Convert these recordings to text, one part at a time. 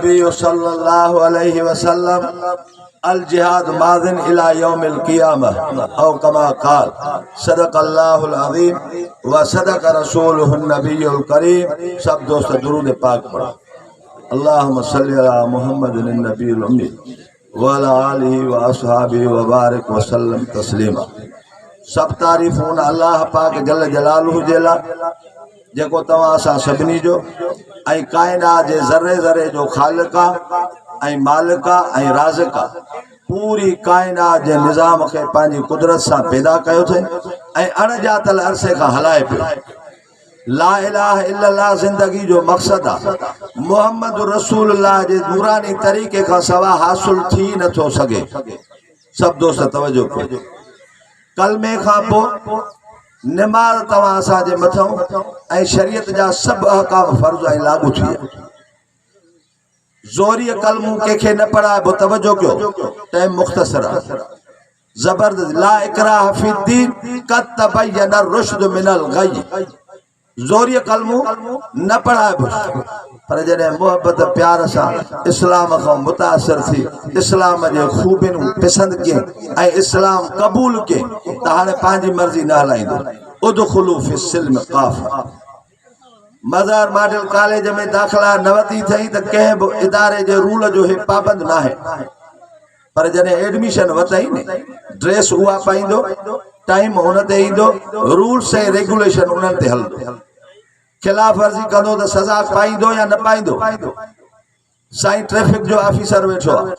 नबी सल्लल्लाहु अलैहि वसल्लम अल जिहाद मादिन इला यौमिल क़ियामह औ कमा क़ाल सदक़ल्लाहुल अज़ीम व सदक़ रसूलुहुन नबियुल करीम। सब दोस्त दुरूद पाक पढ़ो। अल्लाहुम्मा सल्लि अला मुहम्मदिन नबियुल उम्मी व अला आलिहि व अस्हाबिहि व बारिक व सल्लम तस्लीमा। सब तारीफ़ून अल्लाह पाक जल जलालुहु जेला जेको तव्हां असां सभिनी जो ऐं काइनात जे ज़र्रे ज़र्रे जो ख़ालिक़ा ऐं मालिका ऐं राज़िका पूरी काइनात जे निज़ाम खे पंहिंजी कुदरत सां पैदा कयो अथई ऐं अणॼातल अरसे खां हलाए पियो। ला इलाहा इल्लल्लाह ज़िंदगी जो मक़सद आहे। मुहम्मद रसूलुल्लाह जे नूरानी तरीक़े खां सवा हासिल थी नथो सघे। सब दोस्त तवज्जो कयो। कलमे खां पोइ निमाज़ तव्हां असांजे मथां ऐं शरीयत जा सभु अहकाम फ़र्ज़ ऐं लागू थी विया। ज़ोरीअ कलमूं कंहिंखे न पढ़ाइबो। तवज्जो कयो, टाइम मुख़्तसर आहे, ज़बरदस्त। ला इकराह फ़िद्दीन क़द तबय्यन रुश्द मिनल ग़य्य। ज़ोरीअ कलमूं न पढ़ाइबो, पर जॾहिं मोहब्बत प्यार सां इस्लाम खां मुतासिर थी इस्लाम जे ख़ूबियूं पसंदि कयईं ऐं इस्लाम क़बूल कयईं त हाणे पंहिंजी मर्ज़ी न हलाईंदो। उदख़ुलू फ़िस्सिल्म काफ़ा। मज़ार मॉडल कॉलेज में दाख़िला न वरिती अथई त कंहिं बि इदारे जे रूल जो हे पाबंद न आहे, पर जॾहिं एडमिशन वरितई न ड्रेस उहा पाईंदो, टाइम हुन ते ईंदो, रूल्स ऐं रेगुलेशन उन्हनि ते हलंदो। खिलाफ़ वर्ज़ी कंदो त सज़ा पाईंदो या न पाईंदो। साईं ट्रैफिक जो ऑफिसर वेठो आहे,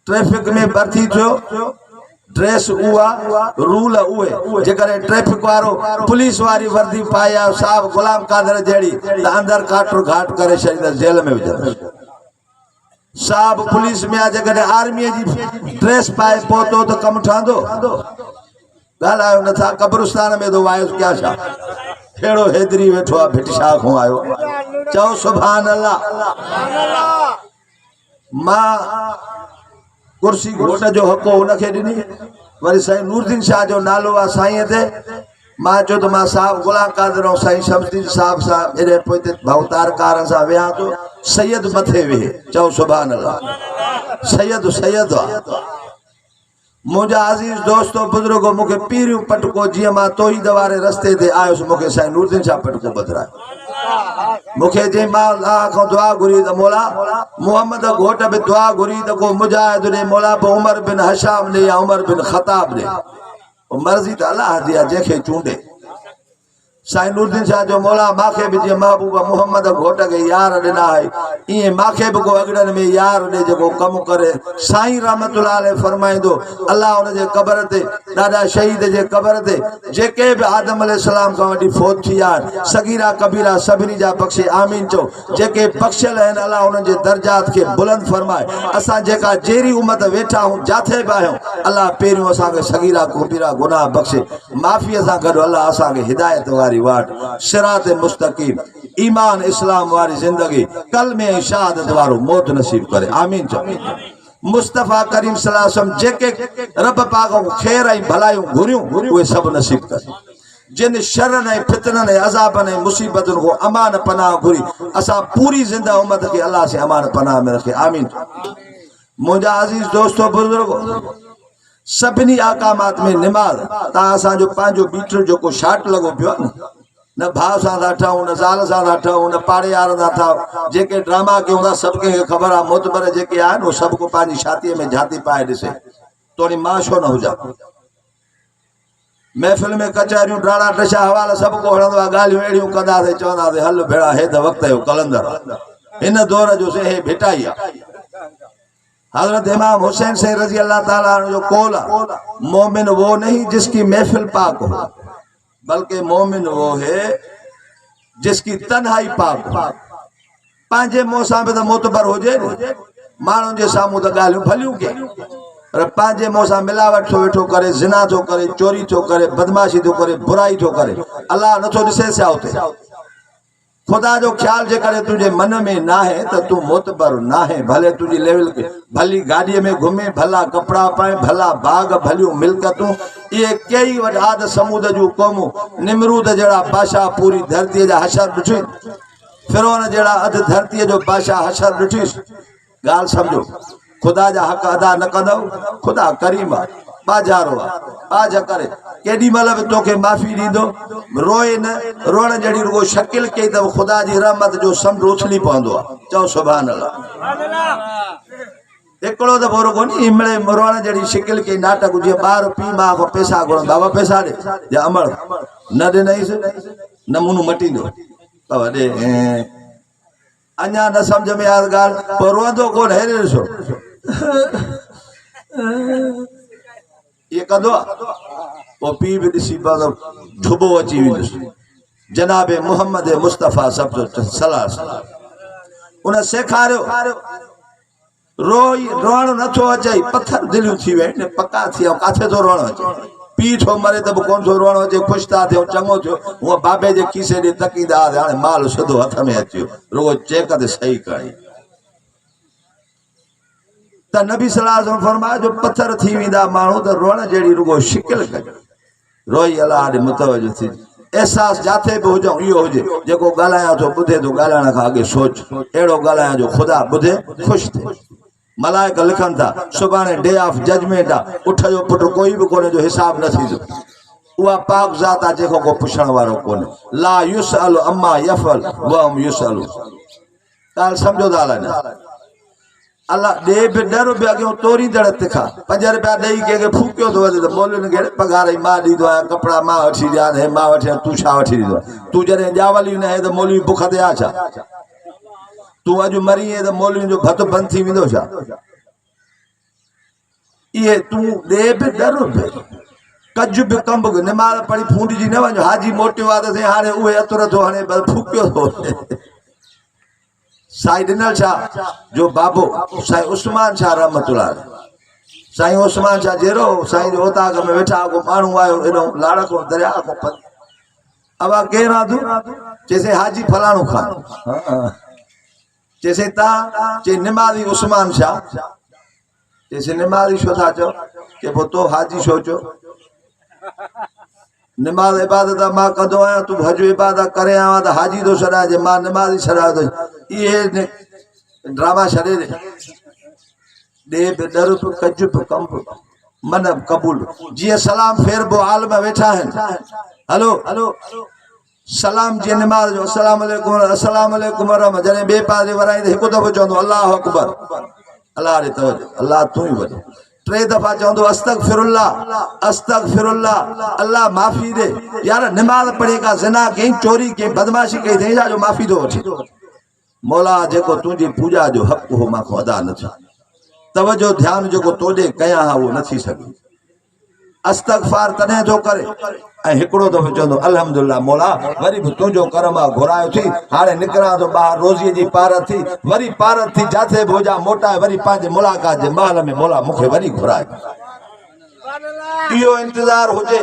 ट्रैफिक में भर्ती थियो, ड्रेस उहा, रूल उहे। जेकॾहिं ट्रैफिक वारो पुलिस वारी वर्दी पाए आयो साहब गुलाम कादर जहिड़ी त अंदरि काटो घाट करे छॾींदसि, जेल में विझंदसि। साहब पुलिस में आहे, जेकॾहिं आर्मीअ जी ड्रेस पाए पहुतो त कमु ठहंदो। ॻाल्हायो नथा, कब्रिस्तान में तो वायुसि क्या छा। अहिड़ो हैदरी वेठो आहे, भिटशा खां आयो। चओ सुभान अल्लाह। मां कुर्सी घोट जो हक़ो हुनखे ॾिनी, वरी साईं नूरदीन शाह जो नालो आहे साईं ते। मां चयो त मां साहब गुलाम कादर ऐं साईं शमसुद्दीन साहब सां एॾे पोइ भवतार कार सां विया थो, सैयद मथे वेहे। चओ सुभान अल्लाह। सैयद सैयद आहे। मुंहिंजा अज़ीज़ दोस्तो बुज़ुर्गो, मूंखे पीरियूं पटको जीअं मां तौहीद वारे रस्ते ते आयुसि, मूंखे साईं नूरदीन शाह पटको ॿधायो। मूंखे जंहिं मां अल्लाह खां दुआ घुरी त मौला मुहम्मद घोट बि दुआ घुरी त को मुजाहिद ॾे, मौला बि उमर बिन हशाम ॾे या उमर बिन ख़ताब ॾे। मर्ज़ी त अल्लाह जी आहे, जंहिंखे चूंडे। साईं नूरदीन शाह जो मौला मांखे बि जीअं महबूब मुहम्मद घोट खे यार ॾिना आहे, ईअं मांखे बि को अॻड़नि में यार ॾे जेको कमु करे। साईं रहमतुल्लाह अलैह फरमाईंदो, अल्लाह हुनजे क़बर ते, ॾाढा शहीद जे क़बर ते जेके बि आदम अलैहिस्सलाम खां वठी फोत थी आहिनि, सगीरा कबीरा सभिनी जा बख़्शे। आमीन चओ। जेके बख़्शियल आहिनि अल्लाह उन्हनि जे दर्जात खे बुलंद फरमाए। असां जेका जहिड़ी उम्मत वेठा आहियूं, जाथे बि आहियूं, अल्लाह पहिरियों असांखे सगीरा कबीरा गुनाह बख़्शे। माफ़ीअ सां गॾु अल्लाह असांखे हिदायत वारी वाट, सिरात मुस्तकीम, ईमान इस्लाम वारी ज़िंदगी, कलमे ऐं शहादत वारो मौत नसीब करे। आमीन चओ। मुस्तफ़ा करीम सल्लल्लाहु अलैहि वसल्लम जेके रब पाक ख़ैर ऐं भलायूं घुरियूं, उहे सभु नसीब करे। जिन शरन ऐं फितननि ऐं अज़ाबनि ऐं मुसीबतुनि को अमान पनाह घुरी, असां पूरी ज़िंदा उम्मत खे अल्लाह से अमान पनाह में रखे। आमीन। मुंहिंजा अज़ीज़ दोस्तो बुज़ुर्गो, सभिनी आकामात में निमाज़ तव्हां असांजो पंहिंजो बीटर जेको शाट लॻो पियो आहे न भाउ सां था ठहूं, न ज़ाल सां था ठहूं, न पाड़े यार था ठहूं, जेके ड्रामा कयूं था सभु कंहिंखे ख़बर आहे। मोतबर जेके आहिनि उहे सभु को पंहिंजी छातीअ में झाती पाए ॾिसे, तोड़ी मां छो न हुजां। महफ़िल में कचहरियूं ड्राड़ा टछा हवाला सभु को हणंदो आहे, ॻाल्हियूं अहिड़ियूं कंदासीं, चवंदासीं हल भेड़ा हे त वक़्त जो कलंदर आहे। हिन दौर जो से हे भिटाई आहे। हज़रत इमाम हुसैन से रज़ी अल्लाह ताला अन्हु जो कौल है, मोमिन वो नहीं जिसकी महफिल पाक हो, बल्कि मोमिन वो है जिसकी तन्हाई पाक हो। पंहिंजे मुंहं सां बि त मोतबर हुजे, माण्हुनि जे साम्हूं त ॻाल्हियूं भलियूं कयूं, पर पंहिंजे मुंहं सां मिलावट थो वेठो करे, ज़िना थो करे, चोरी थो करे, बदमाशी थो करे, बुराई थो करे। अल्लाह नथो ॾिसे छा हुते। खुदा जो ख्याल जेकॾहिं तुझे मन में ना है तो तू मोतबर ना है। भले तुझी लेवल के भली गाड़ी में घूमे, भला कपड़ा पाए, भला बाग भलियूं मिल्कतूं, ये कई आद समूद जूं क़ौमूं, निमरूद जड़ा बादशाह पूरी धरती जा हशर ॾिठियूं। फिरौन जड़ा अध धरती जो बादशाह हशर ॾिठीस गाल समझो खुदा जा हक़ अदा न कंदव खुदा करीम आ बाजारो आ बाज करे केडी मल भी तोखे माफी दींदो रोए न रोण जड़ी रुगो शकिल के तब खुदा जी रहमत जो समुंड उछली पवंदो आ चओ सुभान अल्लाह एकड़ो दफो रुगो नी हिमड़े रोण जड़ी शिकिल के नाटक जे बार पी मां को पैसा गुण बाबा पैसा दे या अमर न दे नहीं से नमूनो मटी दो बाबा दे अन्या न समझ में आ गाल पर रोंदो कोन हेरे ॾिसो ये कंदो वो पी भी ॾिसी ढुबो अची वेंदुस जनाबे मोहम्मद मुस्तफ़ा सब सलाह उन सेखारियो रोई रोण नथो अचे पत्थर दिलियूं थी वे पक्का थी काथे तो रोण अचे पी छो मरे तब कोन छो रोण अचे खुश था थियो चंगो थियो वो बाबे जे खीसे दे तकीदा हाणे माल सिधो हथ में अचियो रुगो चेक ते सही करी त नबी सल्लल्लाहु अलैहि वसल्लम फरमाया जो पत्थर थी विंदा माण्हू त रोण जड़ी रुगो शिकिल कजे रोई अल्लाह दे मुतवजो थी एहसास जाथे भी हुजो इहो हुजे जेको गालाया तो बुधे तो गालाण का आगे सोच एड़ो गालाया जो खुदा बुधे खुश थे मलाइका लिखन था सुभाणे डे ऑफ जजमेंट आ उठ जो पुट कोई भी कोने जो हिसाब न थींदो उहा पाक ज़ात आ जेको को पुछण वारो कोने ला युसअलु अम्मा यफल व हम युसअलु काल समझो था अल्लाह दे बि डर बि अॻियों तोरी दड़ तिखा 5 रुपया ॾेई कंहिंखे फूकियो थो वञे त मोलियुनि खे पघार ई मां ॾींदो आहियां कपिड़ा मां वठी ॾियां हे मां वठी तूं छा वठी ॾींदो तूं जॾहिं ॼावली न आहे त मोली बुख ते आ छा तूं अॼु मरी आहे त मोलियुनि जो भत बंदि थी वेंदो छा इहे तूं ॾे बि डर बि कज बि कंब बि निमाल पढ़ी फूंडजी न वञो हाजी मोटियो आहे त हाणे उहे अतुर थो हाणे फूकियो थो साईं ॾिनल शाह जो बाबो साईं उस्मान शाह रहमतुल्लाह साईं उस्मान शाह जहिड़ो साईं जो ओताग में वेठा को माण्हू आयो एॾो लाड़को दरिया को पद अब केरु आंदू चइसे हाजी फलाणो खान चइसे तव्हां चई निमाज़ी उस्मान शाह चइसे निमाज़ी छो था चओ के पोइ तो हाजी छो चओ निमाज़ इबादत मां कंदो आहियां तूं हज इबादत करे आया त हाजी थो छॾाए जे मां निमाज़ी छॾायो थो इहे ड्रामा छॾे ॾे बि डर बि कज बि कंब मन क़बूल जीअं सलाम फेरबो आलम वेठा आहिनि हलो हलो सलाम जी निमाज़ जो अस्सलाम वालेकुम वरहम जॾहिं ॿिए पासे वराईंदे हिकु दफ़ो चवंदो अल्लाह अकबर अल्लाह ॾे तवजो अल्लाह तूं ई वॾो 3 दफ़ा चवंदो अस्तगफिरुल्लाह अल्लाह माफ़ी दे यार निमाज़ पढ़े का ज़िना कई चोरी कई बदमाशी कई थई जो माफ़ी दो वठी मौला जेको तुंहिंजी पूजा जो हक़ हो मां को अदा न थियो तवजो ध्यान जेको तोॾे कयां हा उहो न थी सघे अस्तगफार तॾहिं थो करे ऐं हिकिड़ो दफ़ो चवंदो अल्हम्दुलिल्लाह मौला वरी बि तुंहिंजो करम आहे घुरायो थी हाणे निकिरां थो ॿाहिरि रोज़ीअ जी पारत थी वरी पारत थी जाथे बि हुजां मोटाए वरी पंहिंजे मुलाक़ात जे महल में मौला मूंखे वरी घुराए इहो इंतज़ार हुजे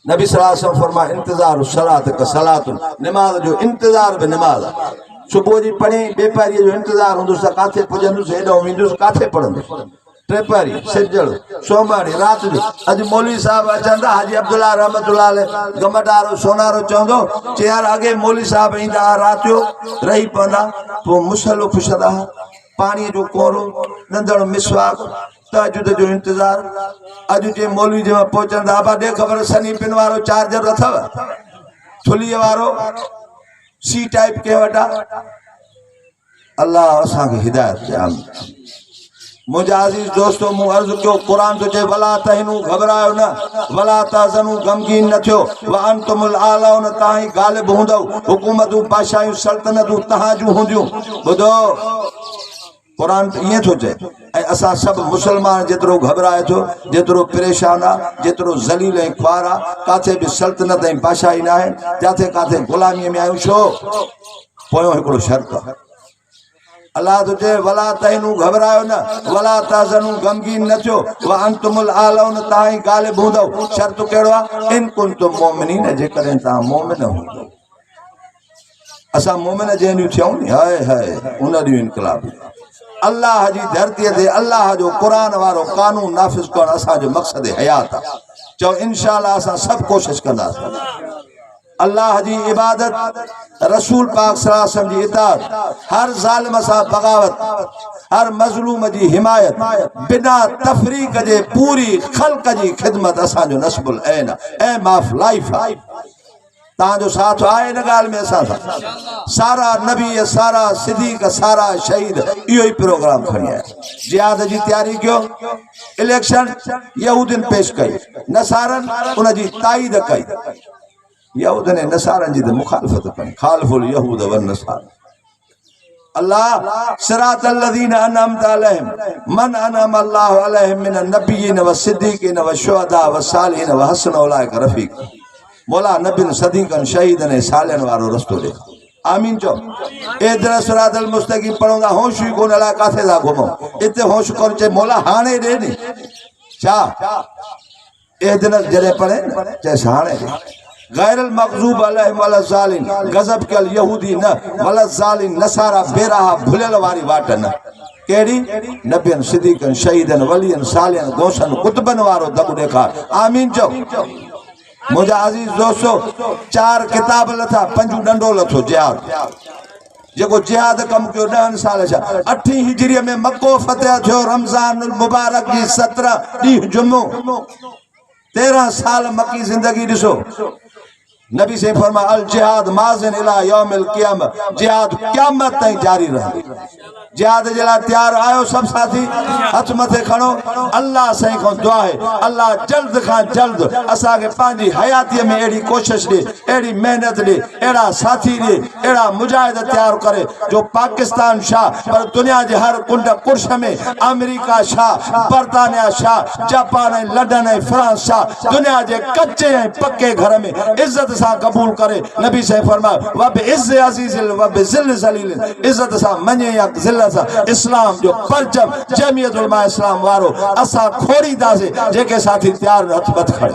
नबी सल्लल्लाहु अलैहि वसल्लम फरमाए इंतज़ार सलात का सलातुन निमाज़ जो इंतज़ार बि निमाज़ आहे सुबुह जी पढ़ी बेपारीअ जो इंतज़ार हूंदुसि त काथे पुॼंदुसि हेॾो वेंदुसि काथे पढ़ंदुसि टेपारी सिजड़ सोमवारी रात जो अज मौलवी साहब अचन हाजी अब्दुल्ला रहमतुल्लाह अलैह गमटारो सोनारो चवंदो यार अगे मौलवी साहब ईंदा रात जो रही पवंदा पोइ मुसलो पुछंदा पानी जो कोरो नंदड़ मिसवाक तहजुद जो इंतजार अज जे मौलवी जे पहुचंदा आबा दे खबर सनी पिन वारो चार्जर अथव थुलीअ वारो सी टाइप के वटा अल्लाह असां खे हिदायत दे आमीन मुझे अजीज दोस्तों मु अर्ज क्यों कुरान तो चे वला तहनु घबरायो न वला तहजनु गमगीन न थियो व अंतुमुल आलाउन ताही गालिब हुंदो हुकूमतू बादशाहू सल्तनतू तहाजू हुंदियो बुधो कुरान ये तो चे ए असा सब मुसलमान जेतरो घबराए थो जेतरो परेशान आ जेतरो जलील ए ख्वारा काथे भी सल्तनत ए बादशाही ना है जाथे काथे गुलामी में आयो छो पोयो एकड़ो शर्त अल्लाह तुझे वला तहनु घबरायो न वला तहजनु गमगीन न थियो व अंतुमुल आलाउन ताही गालिब हुंदो शर्त केड़ो आ इन कुंतुम मोमिनीन जे करें ता मोमिन हुंदो असा मोमिन जेनु थियौ नी हाय हाय उन दी इनकलाब अल्लाह जी धरती ते अल्लाह जो कुरान वारो कानून नाफिज करण असा जो मकसद हयात आ चो इंशाअल्लाह असा सब कोशिश कंदास अल्लाह जी इबादत, रसूल पाक सल्लल्लाहु अलैहि वसल्लम जी इताअत, हर ज़ालिम सां बगावत, हर मज़लूम जी हिमायत, बिना तफरीक जे पूरी खल्क जी खिदमत असांजो नस्बुल ऐन एम ऑफ लाइफ आहे। तांजो साथ आए न गाल में असां सां सारा नबी, सारा सिद्दीक, सारा शहीद इहो ही प्रोग्राम खणी आया। जिहाद जी तैयारी कयो, इलेक्शन यहूदिन पेश कई, नसारन उन जी ताईद कई। यहूद ने नसारन जी मुखालफत कई, खालफुल यहूद व नसार। अल्लाह सिरातल लज़ीना अनअमता अलैहिम मन अनअम अल्लाहु अलैहिम मिनन नबिय्यीन व सिद्दीकीन व शुहदा व सालिहीन व हसन उलाइका रफीक। मौला नबीन सदीकन शहीदन सालियन वारो रस्तो दे। आमीन चो। इधर सिरातल मुस्तकीम पढ़ोंदा होश ही कोन अला काथे दा घुमो, इते होश कोन चे मौला हाणे दे नी छा इधर जरे पढ़े चे हाणे गैरल मग़ज़ूब अलैहिम वला ज़ालिम, गज़ब कल यहूदी न वला ज़ालिम नसारा बेराह भुलियल वारी वाट न। केड़ी नबियन सिद्दीकन शहीदन वलियन सालियन गौसन कुतबन वारो दब ॾेखार। आमीन चो। मुझा अजीज दोस्तों, 4 किताब लथा, 5 डंडो लथो जिहाद, जेको जिहाद कम कयो 10 साल छा। 8 हिजरी में मक्को फतेह थियो, रमज़ानुल मुबारक जी 17 ॾींहुं जुमो। 13 साल मक्की जिंदगी ॾिसो। नबी से फरमा अल जिहाद माज़िन इला यौमिल क़ियामह, जिहाद क़यामत ताईं जारी रहे। जिहाद जे लाइ तैयार आयो सब साथी, हथ मथे खणो। अल्लाह साईं खां दुआ है, अल्लाह जल्द खां जल्द असां खे पंहिंजी हयातीअ में अहिड़ी कोशिश ॾे, अहिड़ी मेहनत ॾे, अहिड़ा साथी ॾे, अहिड़ा मुजाहिद तैयार करे जो पाकिस्तान छा पर दुनिया जे हर कुंड कुर्श में अमेरिका छा, बर्तानिया छा, जापान ऐं लंडन ऐं फ्रांस छा, दुनिया जे कच्चे ऐं पक्के घर में इज्जत सां कबूल करे। नबी साईं फरमायो वब इज़्ज़ अज़ीज़िल वब ज़िल ज़लील, इज्जत सां मञे या ज़िल्लत सां इस्लाम जो परचम जमीयत उलमा इस्लाम वारो असां खोड़ींदासीं। जेके साथी तैयार हथ मत खड़े।